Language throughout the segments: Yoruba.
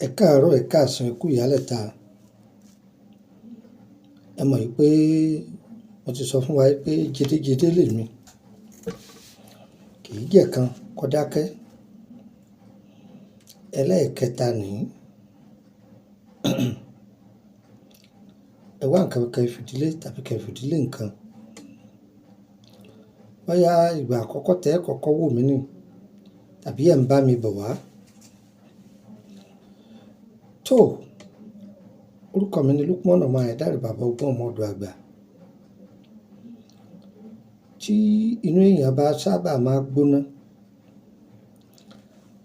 Ẹ káàárọ̀, ẹ káàsán, ẹ kú ìyálẹ̀ta. Ẹ mọ̀ wípé mo ti sọ fún wa wípé jedejede lèmi, kì í jẹ́ kan kó dákẹ́. Ẹlẹ́ẹ̀kẹta nìí. Ẹ wá nǹkan kẹ́ fìdílé tàbí kẹ́ fìdílé nǹkan. Bóyá ìgbà àkọ́kọ́ tẹ́ ẹ kọ́kọ́ wò mí nì tàbí ẹ̀ ń bá mi bọ̀ wá. Tó, orúkọ mi ni Lukman ọmọ Ayédáre bàbá ọgbọ́n ọmọ ọ̀dọ̀ àgbà. Tí inú èèyàn bá sábà máa gbóná,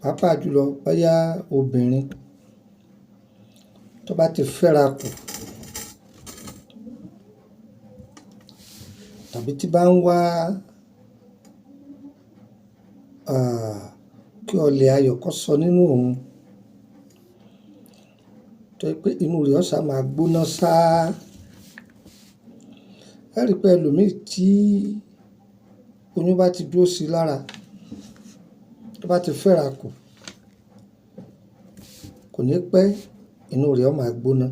pàápàá jùlọ bóyá obìnrin tó bá ti fẹ́ra kù tàbí tí bá ń wá kí ọlẹ̀ ayọ̀ kó sọ nínú òun, tó yẹ pé inú rẹ̀ ọ̀sà máa gbóná sáá. Ẹ rí pé ẹlòmíì tí oyún bá ti dúró sí lára, tó bá ti fẹ́ra kù, kò ní pẹ́ inú rẹ̀ ó máa gbóná.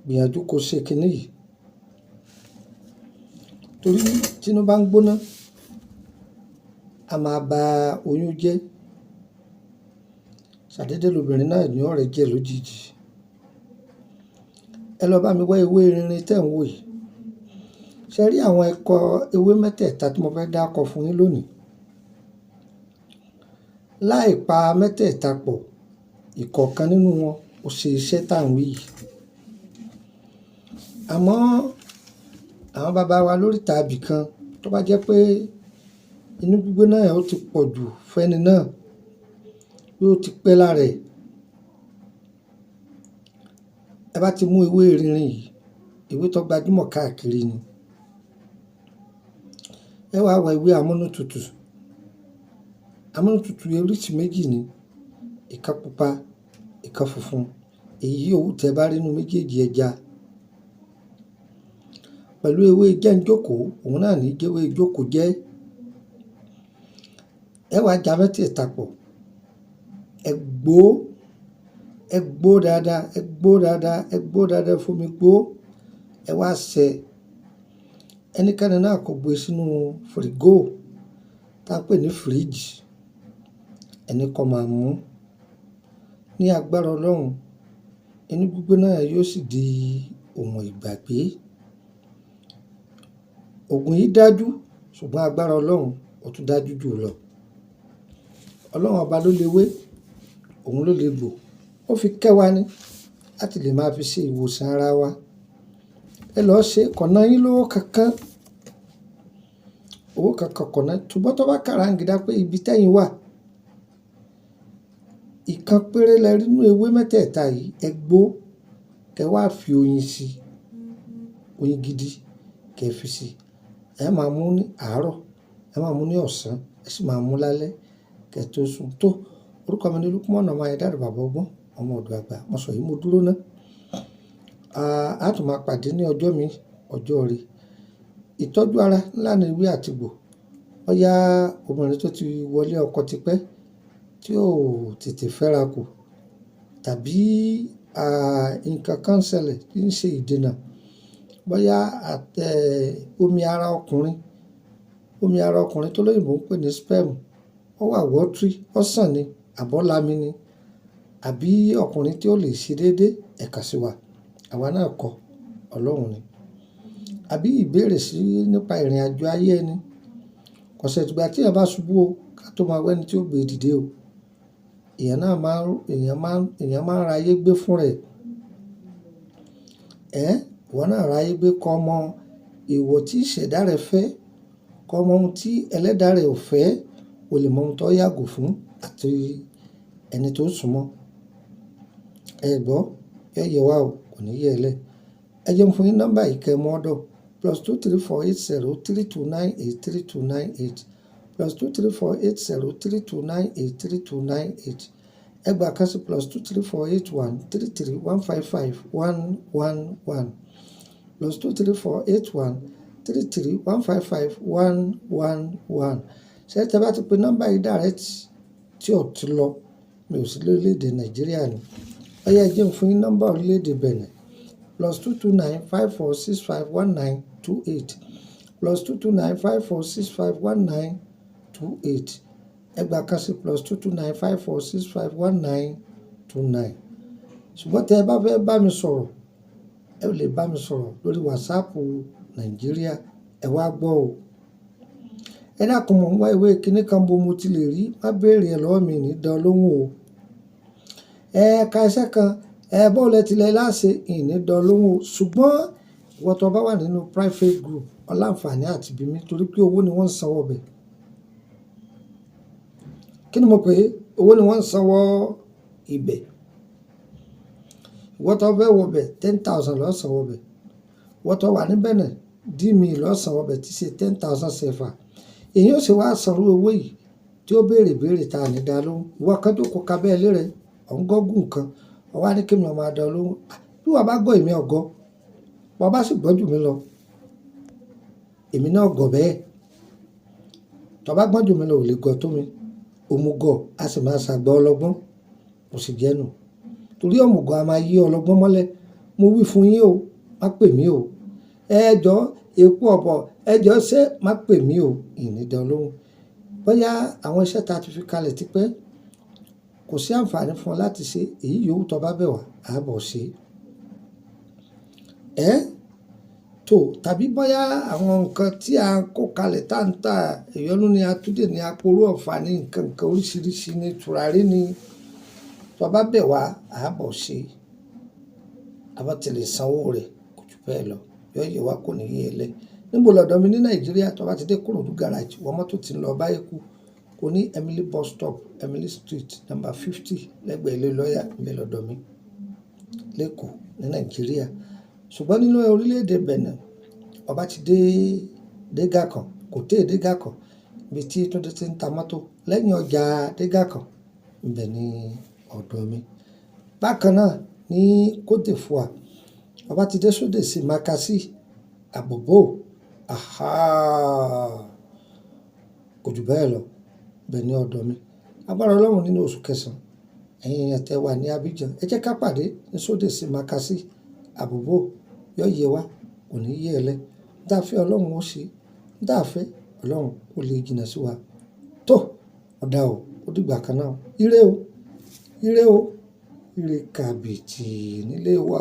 Gbìyànjú kó ṣe kinní yìí. Torí tí inú bá ń gbóná, a máa ba oyún jẹ́. Ṣàdédé lobìnrin náà ní ọ̀rẹ́ jẹ́ lójijì. Ẹ lọ bá mi wá ewé rinrin tẹ́ ń wò yìí. Ṣé rí àwọn ẹ̀kọ́ ewé mẹ́tẹ̀ẹ̀ta tí mo fẹ́ dákọ fún yín lónìí? Láì pa mẹ́tẹ̀ẹ̀ta pọ̀, ìkọ̀ọ̀kan nínú wọn ó ṣe iṣẹ́ tá à ń wí yìí. Àmọ́ àwọn bàbá wa lóríta ibì kan tó bá jẹ́ pé inú gbígbóná yẹn ó ti pọ̀ jù fẹ́ni náà, bí ó ti pẹ́ lára ẹ̀. Ẹ bá ti mú ewé rinrin yìí, ewé tó gbajúmọ̀ káàkiri ni. Ẹ wá wá ewé amúnútutù. Amúnútutù oríṣi méjì ni, ìkan pupa, ìkan funfun. Èyí òwú tẹ́ bá rí inú méjèèjì ẹja. Pẹ̀lú ewé jẹ́njókòó, òun náà ní jẹ́wé jókòó jẹ́. Ẹ wá ja mẹ́tẹ̀ẹ̀ta pọ̀. Ẹ gbó dáadáa, ẹ gbó dáadáa, ẹ gbó dáadáa fún mi gbó. Ẹ wá sẹ́. Ẹnikẹ́ni náà kò gbé sínú fìrígò tá ń pè ní fíríjì. Ẹni kó máa mú. Ní agbára Ọlọ́run, inú gbígbóná yẹn yóò sì di ohun ìgbàgbé. Ògùn yìí dájú, ṣùgbọ́n agbára Ọlọ́run ó tún dájú jù lọ. Ọlọ́run ọba ló lè wé, òun ló lè gbò. Ó fi kẹ́ wa ni láti lè máa fi ṣe ìwòsàn ara wa. Ẹ lọ ṣe kọ̀nà yín lówó kankan. Owó kankan kọ̀nà. Ṣùgbọ́n tó bá kàràǹgídá pé ibi tẹ́yìn wà, ìkan péré lẹ rí nínú ewé mẹ́tẹ̀ẹ̀ta yìí, ẹ gbó. Kẹ wá fi oyin sí, oyin gidi kẹ fi sí. Ẹ máa mú ní àárọ̀, ẹ máa mú ní ọ̀sán, ẹ sì máa mú lálẹ́ kẹ tó sùn. Tó, orúkọ mi ni Lukman ọmọ Ayédáre bàbá ọgbọ́n ọmọ ọ̀dọ̀ àgbà. Mo sọ yìí, mo dúró ná. A tún máa pàdé ní ọjọ́ mi, ọjọ́ ire. Ìtọ́jú ara ńlá ni ewé àti egbò. Bóyá obìnrin tó ti wọlé ọkọ tipẹ́ tí ò tètè fẹ́ra kù, tàbí nǹkan kan ṣẹlẹ̀ tí ń ṣe ìdènà. Bóyá omi ara ọkùnrin tó lóyìnbó ń pè ní sperm, ó wà watery, ó sàn ni, àbọ́lámi ni. Àbí ọkùnrin tí ó lè ṣe déédé, ẹ kàn sí wa. Àwa náà kọ́, Ọlọ́run ni. Àbí ìbéèrè sí nípa ìrìnàjò ayé ẹni. Kò ṣe ìgbà tí èèyàn bá ṣubú o, ká tó máa wẹ́ni tí ó gbé dìde o. Èèyàn máa ń ra ayé gbé fún rẹ̀. Ìwọ náà ra ayé gbé kọ́ mọ èèwọ̀ tí ìṣẹ̀dá rẹ̀ fẹ́, kọ́ mọ ohun tí ẹlẹ́dàá rẹ̀ ò fẹ́, o lè mọ ohun tó yàgò fún àti ẹni tó súnmọ́. Ẹ gbọ́, ẹ yẹ wá o, kò ní yẹ ẹ lẹ́. Ẹ jẹ́ n fún yín nọ́mbà yìí kẹ́ mú ọ́dọ̀. +2348032983298 +2348032983298. Ẹ gbà kan sí +2348133155111 +2348133155111. Ṣé tẹ bá ti pe nọ́mbà yìí direct tí ò ti lọ, mi ò sí lórílẹ̀‐èdè Nàìjíríà ni. Ó yẹ jẹ́ n fún yín nọ́mbà orílẹ̀‐èdè Benin +229 54651928 +229 54651928 ẹgbàá kan sí +229 54651929. Ṣùgbọ́n tẹ́ ẹ bá fẹ́ bá mi sọ̀rọ̀ ẹ lè bá mi sọ̀rọ̀ lórí WhatsApp Nàìjíríà. Ẹ wá gbọ́ o. Ẹ dákun mọ̀ ń wá ìwé kíní kan bó mo ti lè rí, má béèrè ẹ lọ́wọ́ mi ní dán lóhùn o. Ka iṣẹ́ kan bọ́ọ̀lù ẹ tilẹ̀ láṣẹ ìní dán lóhùn o. Ṣùgbọ́n ìwọ tó bá wà nínú private group ọláǹfààní àti bí mi torí pé owó ni wọ́n ń sanwó bẹ̀. Kí ni mo pè é? Owó ni wọ́n ń sanwó ibẹ̀. Ìwọ tó fẹ́ wọ bẹ̀ 10,000 ló sanwó bẹ̀. Ìwọ tó wà ní Benin dí ló sanwó bẹ̀ tí ṣe 10,000 CFA. Èyí ó sì wá sanwó owó yìí tí ó béèrè ta ní dá lóhùn. Ìwọ kan tó kó kabẹ́ ilé rẹ̀ ọ̀ngọ́gùn kan ọwá ní kí mi máa dán lóhùn. Bí wọ́n bá gbọ́ èmi ọ̀gọ́, bọ́ bá sì gbọ́ jù mí lọ, èmi náà gọ̀ bẹ́ẹ̀. Tó bá gbọ́n jù mí lọ ò lè gọ̀ tó mi. Òmùgọ̀ a sì máa ṣàgbà ọlọ́gbọ́n, kò sì jẹ́nu. Torí òmùgọ̀ a máa yí ọlọ́gbọ́n mọ́lẹ̀. Mo wí fún yín o, má pè mí o. Ẹjọ́ epo ọ̀bọ̀, ẹjọ́ ṣé má pè mí o, ìní dán lóhùn. Bóyá àwọn iṣẹ́ ta ti fi kalẹ̀ tipẹ́ kò sí àǹfààní fún ọ láti ṣe èyí yòówù tó bá bẹ̀ wá, a bọ̀ ṣe. Tàbí bóyá àwọn nǹkan tí a kó kalẹ̀ tá ń tà ìyọnú ni atúndè ní aporó ọ̀fà ní nǹkan oríṣiríṣi ní tùràrí ni tó bá bẹ̀ wá, a bọ̀ ṣe. A bá ti lè sanwó rẹ̀ kò jù bẹ́ẹ̀ lọ. Yóò yẹ wá kò ní yé ẹlẹ́. Níbo lọ́dọ̀ mi ní Nàìjíríà tó bá ti dé Kòròdú garage wọ́n mọ́tò ti ń lọ Báyẹ̀kú kò ní Emily bus stop Emily street number 50 lẹ́gbẹ̀ẹ́ ilé lọ́ọ̀yà níbẹ̀ lọ́dọ̀ mi lẹ́kọ̀ọ́ ní Nàìjíríà. Ṣùgbọ́n nínú orílẹ̀-èdè Benin ọba ti dé Gàkàn kò tẹ́ dé Gàkàn ibi tí Túndé ti ń ta mọ́tò lẹ́yìn ọjà dé Gàkàn ibẹ̀ ní ọ̀dọ̀ mi. Bákan náà ní Côte d'Ivoire ọba ti dé sódè sí Makassi Àbòbò kò jù bẹ́ẹ̀ lọ ibẹ̀ ní ọ̀dọ̀ mi. Agbára Ọlọ́run nínú oṣù kẹsàn-án ẹ̀yin èèyàn tẹ́ wà ní Abidjan ẹ jẹ́ ká pàdé ní sódè sí Makassi Àbòbò yóò yẹ wá kò ní yé ẹlẹ́. Dáfẹ́ Ọlọ́run ó ṣe dáfẹ́ Ọlọ́run ó lè jìnnà sí wa. Ọ̀dà o ó dìgbà kan náà. Ire o ire kàbìtì nílé wa.